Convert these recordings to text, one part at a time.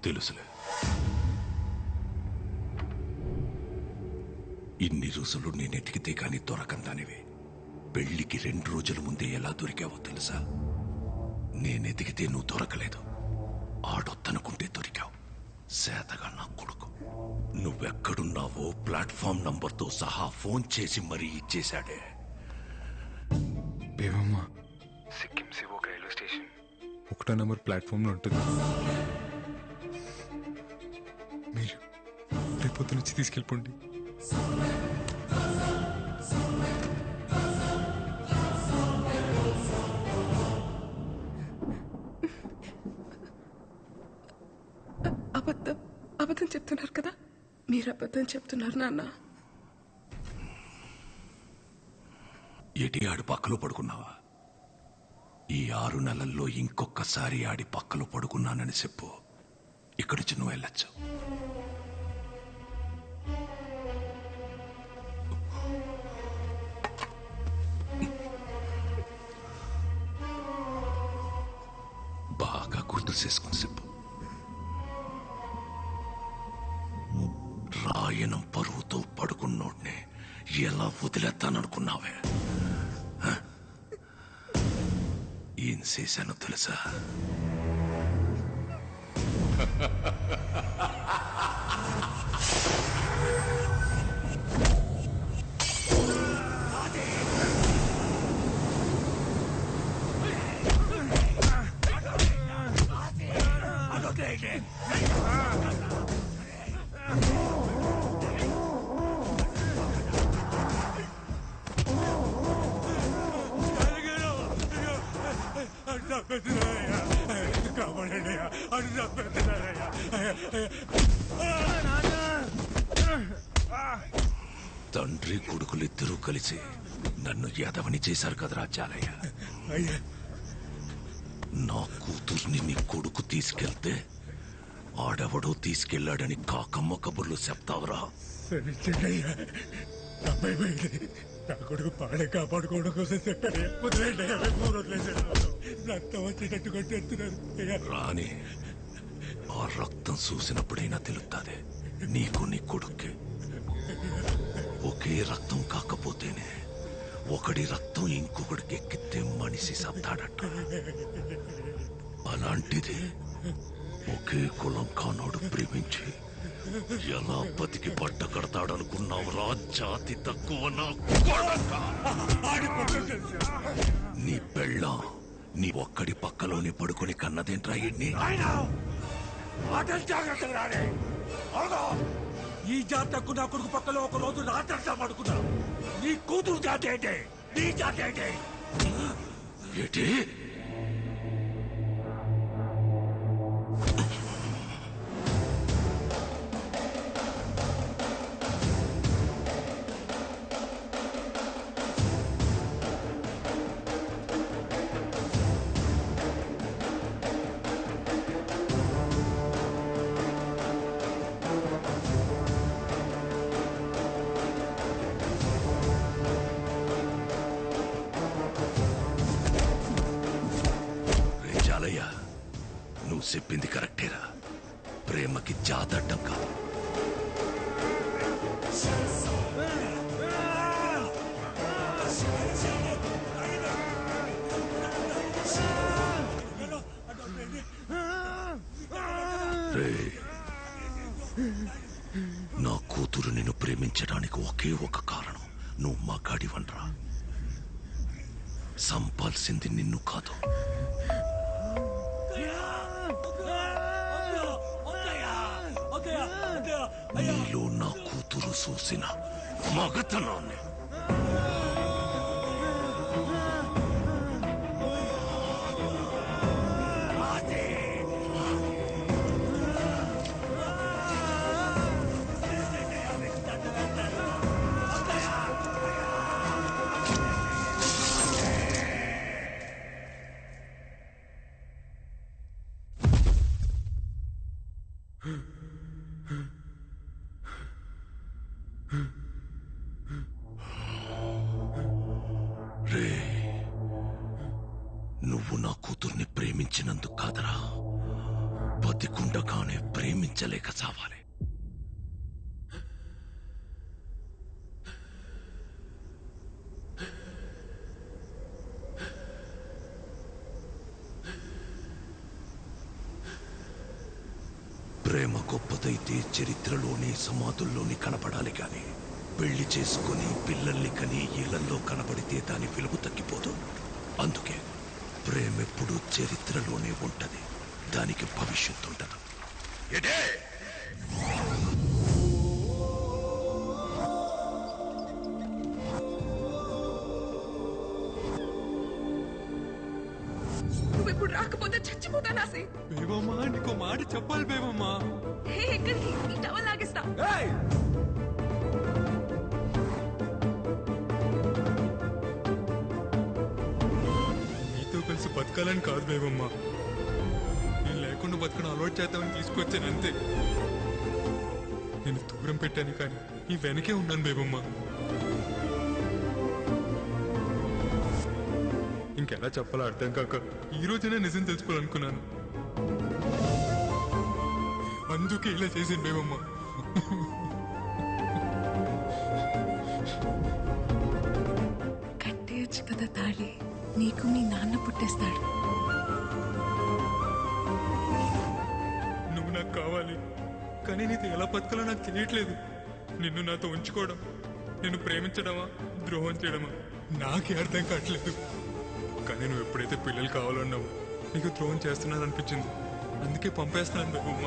తెలుసులే. ఇన్ని రోజులు నేనెతికితే కాని దొరకందానివి. పెళ్లికి 2 రోజుల ముందే ఎలా దొరికావో తెలుసా? నేనెతికితే నువ్వు దొరకలేదు, ఆడొద్దనుకుంటే దొరికావు. సేతగా నా కొడుకు. నువ్వెక్కడున్నావో ప్లాట్ఫామ్ నంబర్తో సహా ఫోన్ చేసి మరీ ఇచ్చేశాడే. బేవమ్మా, సిక్కిం సివోక రైల్వే స్టేషన్ 1వ నంబర్ ప్లాట్ఫామ్లో ఉంటుంది. మీరు రేపొద్దు నుంచి తీసుకెళ్ళిపోండి. అబద్ధం చెప్తున్నారు కదా? మీరు అబద్ధం చెప్తున్నారు నాన్న. ఏటి ఆడి పక్కలో పడుకున్నావా? ఈ 6 నెలల్లో ఇంకొకసారి ఆడి పక్కలో పడుకున్నానని చెప్పు, ఇక్కడి నుంచి నువ్వు వెళ్ళొచ్చు. బాగా గుర్తు చేసుకుని చెప్పు. రాయనం పరువుతో పడుకున్నోడ్ని ఎలా వదిలేస్తాననుకున్నావే? ఏం చేశానో తెలుసా? తండ్రి కొడుకులిద్దరూ కలిసి నన్ను యాదవని చేశారు కదరా చాలయ్య. నా కూతుర్ని నీ కొడుకు తీసుకెళ్తే ఆడెవడో తీసుకెళ్లాడని కాకమ్మ కబుర్లు చెప్తావరా? నా కొడుకు పాడే కాపాడుకోవడం కోసం రక్తం వచ్చేటట్టు కొట్టేస్తున్నారు. రాని ఆ రక్తం చూసినప్పుడైనా తెలుస్తుంది నీకు నీ కొడుక్కి. ఒకే రక్తం కాకపోతేనే ఒకడి రక్తం ఇంకొకడికి ఎక్కితే మనిషి సత్తాడట. అలాంటిది ఒకే కులం కానోడు ప్రేమించి ఎలా బతికి బట్ట కడతాడనుకున్నావురా జాతి తక్కువ నా కొడక. నీ పెళ్ళాం నీ ఒక్కడి పక్కలోనే పడుకుని కన్నదేంట్రా ఇన్ని? ఈ జాతకు నా కొడుకు పక్కలో ఒక రోజు రాత్రి పడుకున్నా. నీ కూతురు జాతి ఏంటి? నీ జాతి ఏంటి? ఏంటి? నువ్వు చెప్పింది కరెక్టేరా. ప్రేమకి జాతడ్డం కాదు. నా కూతురు నిన్ను ప్రేమించడానికి ఒకే ఒక కారణం, నువ్వు మగాడివనరా. సంపాల్సింది నిన్ను కాదు. నీలో నా కూతురు చూసిన మగతనాన్ని. రే, నువ్వు నా కూతుర్ని ప్రేమించినందుకు కాదరా, బతికుండగానే ప్రేమించలేక చావాలి. ప్రేమ గొప్పదైతే చరిత్రలోని సమాధుల్లోని కనపడాలి గాని పెళ్లి చేసుకుని పిల్లల్ని కని ఇళ్లలో కనబడితే దాని విలువ తగ్గిపోదు. అందుకే ప్రేమెప్పుడు చరిత్రలోనే ఉంటది, దానికి భవిష్యత్తు ఉండదు. నువ్వు ఇప్పుడు రాకపోతే చచ్చిపోతానా? బేబమ్మా నీకో మాట చెప్పాలి బేబమ్మా. ఎక్కడికి? ఈ టవల్ లాగేస్తా. నీతో కలిసి బతకాలని కాదు బేబమ్మా, నేను లేకుండా బతకడం అలవాటు చేద్దామని తీసుకొచ్చాను అంతే. నేను దూరం పెట్టాను కానీ నీ వెనకే ఉన్నాను బేబమ్మా. ఇంకెలా చెప్పాలో అర్థం కాక ఈ రోజునే నిజం తెలుసుకోవాలనుకున్నాను. అందుకే ఇలా చేసింది బేబమ్మ. కట్టేయచ్చు కదా తాళి, నీకు మీ నాన్న పుట్టేస్తాడు. నువ్వు నాకు కావాలి, కానీ నీతో ఎలా బతకాలో నాకు తెలియట్లేదు. నిన్ను నాతో ఉంచుకోవడం, నిన్ను ప్రేమించడమా ద్రోహం చేయడమా నాకే అర్థం కావట్లేదు. కానీ నువ్వు ఎప్పుడైతే పిల్లలు కావాలన్నావు నీకు ద్రోహం చేస్తున్నాను అనిపించింది, అందుకే పంపేస్తున్నాను బేబమ్మ.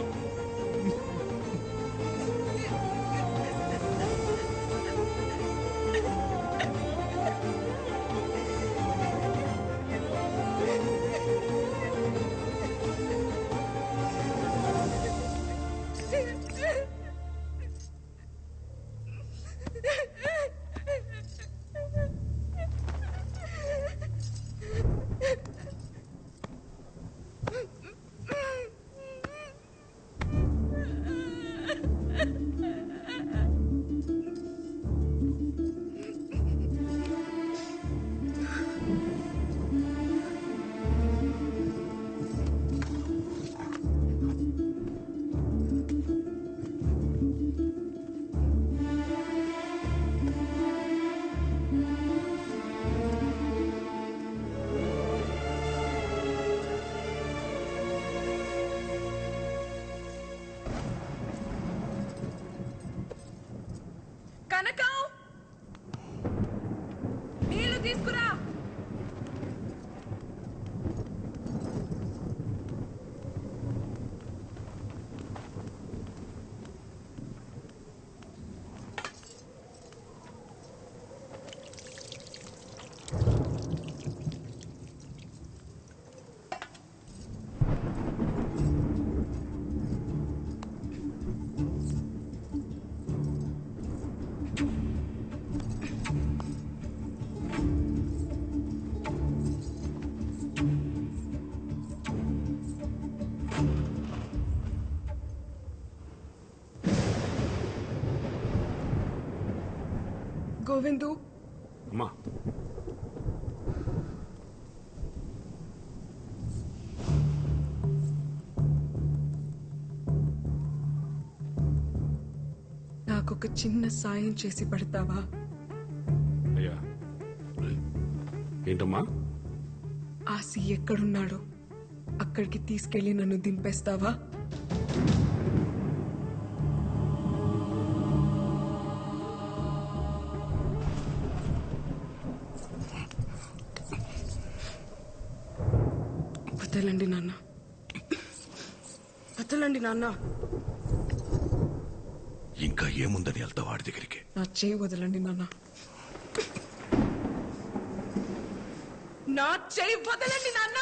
కనకం, నీళ్లు తీసుకురా. గోవిందు, అమ్మా నాకొక చిన్న సాయం చేసి పడతావా? అయ్యా ఏంటమ్మా? ఆసి ఎక్కడున్నాడో అక్కడికి తీసుకెళ్లి నన్ను దింపేస్తావా? వదలండి నాన్న, వదలండి నాన్న. ఇంకా ఏముందని వెళ్తా వాడి దగ్గరికి? నా చేయి వదలండి నాన్న, నా చేయి వదలండి నాన్న.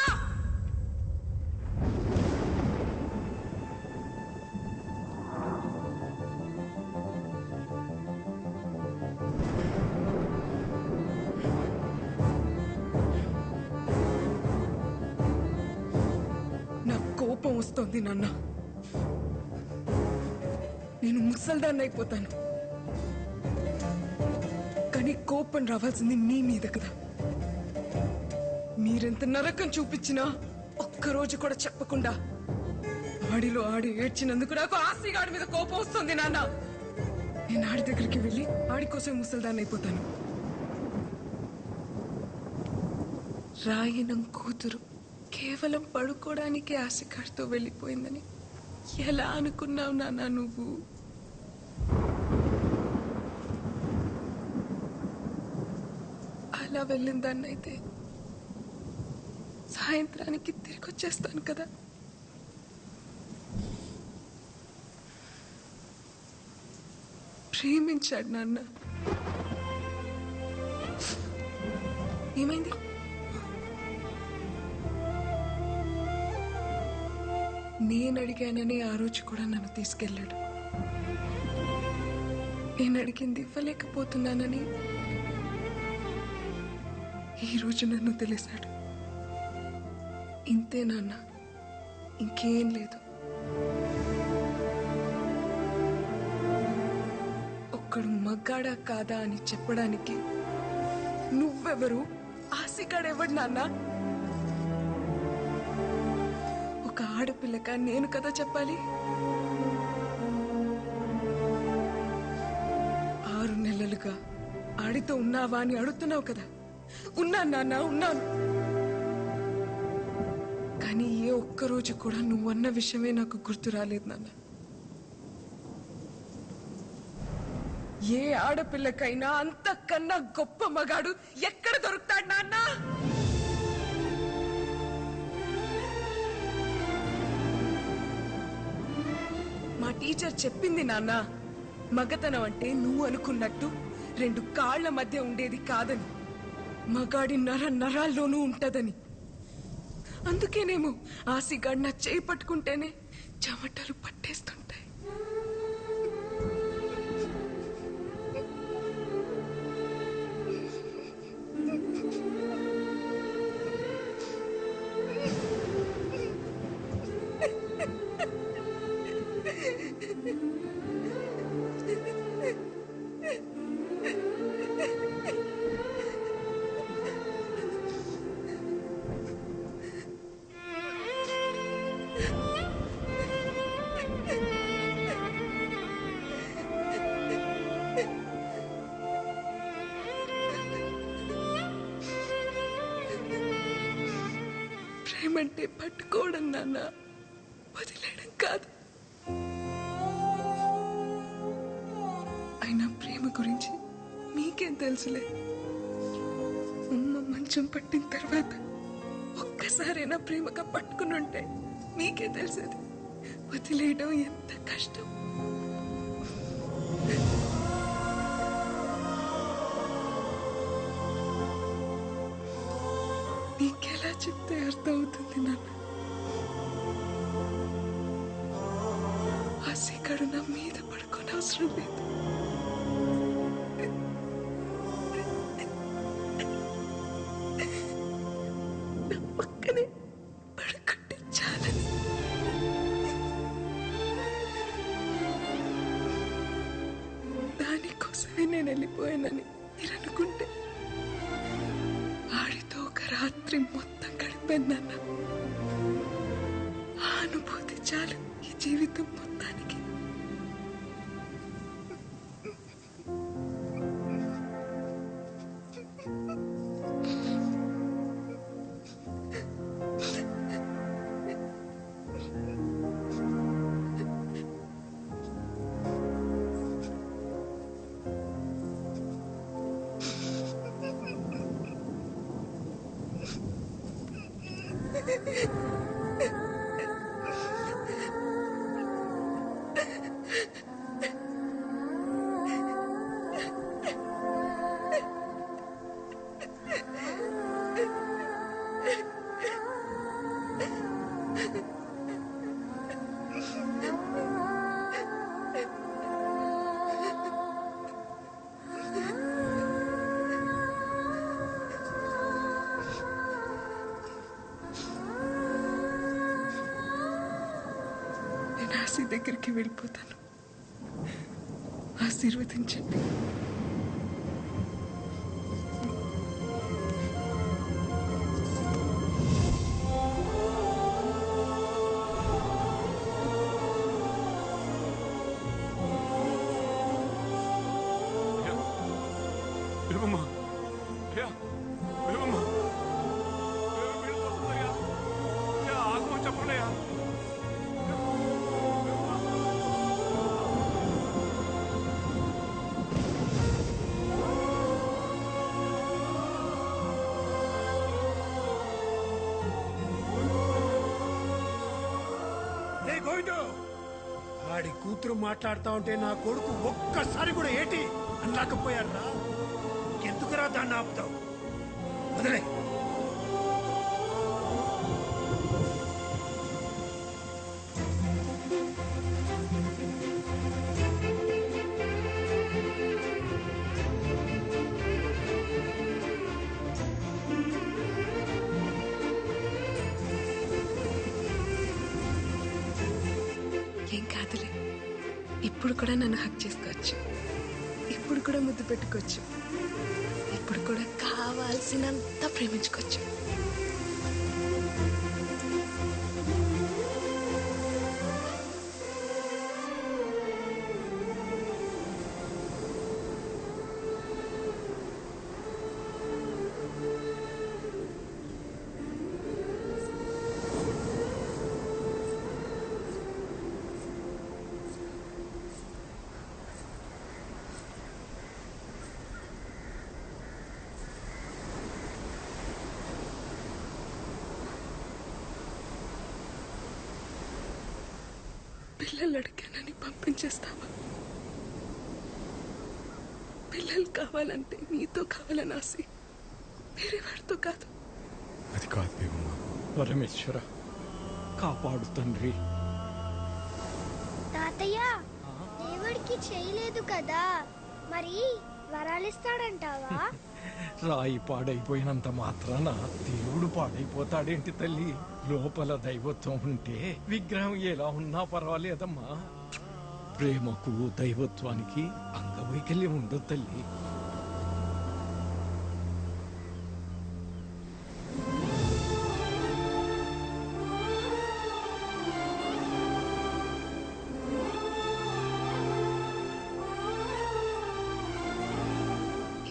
కోపం వస్తోంది నాన్న, నేను ముసల్దాన్ని అయిపోతాను. కానీ కోపం రావాల్సింది నీ మీద కదా. మీరెంత నరకం చూపించినా ఒక్కరోజు కూడా చెప్పకుండా ఆడిలో ఆడి ఏడ్చినందుకు నాకు ఆస్తిగాడి మీద కోపం వస్తుంది నాన్న. నేను ఆడి దగ్గరికి వెళ్ళి ఆడి కోసం ముసల్దాన్ని అయిపోతాను. రాయనం కూతురు కేవలం పడుకోవడానికి ఆశకాడితో వెళ్ళిపోయిందని ఎలా అనుకున్నావు నాన్న నువ్వు? అలా వెళ్ళిందాన్నైతే సాయంత్రానికి తిరిగి వచ్చేస్తాను కదా. ప్రేమించాడు నాన్న. ఏమైంది? నేను అడిగానని ఆ రోజు కూడా నన్ను తీసుకెళ్ళాడు. నేను అడిగింది ఇవ్వలేకపోతున్నానని ఈ రోజు నన్ను తెలిసాడు. ఇంతే నాన్న, ఇంకేం లేదు. ఒక్కడు మగ్గాడా కాదా అని చెప్పడానికి నువ్వెవరు? ఆశగాడెవడు నాన్న? ఒక ఆడపిల్లక నేను కదా చెప్పాలి. 6 నెలలుగా ఆడితో ఉన్నావా అని అడుగుతున్నావు కదా. ఉన్నాను నాన్న, ఉన్నాను. కానీ ఏ ఒక్కరోజు కూడా నువ్వన్న విషయమే నాకు గుర్తు రాలేదు నాన్న. ఏ ఆడపిల్లకైనా అంతకన్నా గొప్ప మగాడు ఎక్కడ దొరుకుతాడు నాన్న? మా టీచర్ చెప్పింది నాన్న, మగతనం అంటే నువ్వు అనుకున్నట్టు 2 కాళ్ల మధ్య ఉండేది కాదని, మగాడి నరాల్లోనూ ఉంటదని. అందుకేనేమో ఆసిగాడి నా చేయి పట్టుకుంటేనే చెమటలు పట్టేస్తుంటాయి. ప్రేమంటే పట్టుకోవడం నాన్న, వదిలేయడం కాదు. అయినా ప్రేమ గురించి మీకేం తెలుసులే. మంచం పట్టిన తర్వాత ఒక్కసారైనా ప్రేమగా పట్టుకుని ఉంటే మీకే తెలిసేది వదిలేయడం ఎంత కష్టం. నీకెలా చెప్తే అర్థం అవుతుంది నాన్న? ఆ సిగడు నా మీద పడుకోని అవసరం లేదు. నా పక్కనే పడుకుంటే చాలని. దానికోసమే నేను వెళ్ళిపోయానని మీరు అనుకుంటే ఆడితో ఒక రాత్రి మొత్తం గడిపాను. ఆ అనుభూతి చాలు ఈ జీవితం మొత్తానికి. నేను ఆశ దగ్గరికి వెళ్ళిపోతాను. ఆశీర్వదించండి. గోవిందు ఆడి కూతురు మాట్లాడుతా ఉంటే నా కొడుకు ఒక్కసారి కూడా ఏటి అనలేకపోయారా? ఎందుకురా దాన్ని ఆపుతావు? వదిలే. ఏం కాదులే, ఇప్పుడు కూడా నన్ను హక్ చేసుకోవచ్చు, ఇప్పుడు కూడా ముద్దు పెట్టుకోవచ్చు, ఇప్పుడు కూడా కావాల్సినంత ప్రేమించుకోవచ్చు. పిల్లలు అడిగానని పంపించేస్తావా? పిల్లలు కావాలంటే నీతో కావాలని ఆశ, వేరే వాడితో కాదు. అది కాదు దేవమ్మ. పరమేశ్వర కాపాడు తండ్రి. తాతయ్య దేవుడికి చేయలేదు కదా, మరి వరాలిస్తాడంటావా? రాయి పాడైపోయినంత మాత్రాన దేవుడు పాడైపోతాడేంటి తల్లి? లోపల దైవత్వం ఉంటే విగ్రహం ఎలా ఉన్నా పర్వాలేదమ్మా. ప్రేమకు దైవత్వానికి అంగవైకల్యం ఉండదు తల్లి.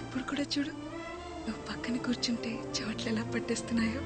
ఇప్పుడు కూడా చూడు, నువ్వు పక్కన కూర్చుంటే చోట్ల ఎలా పట్టేస్తున్నాయో.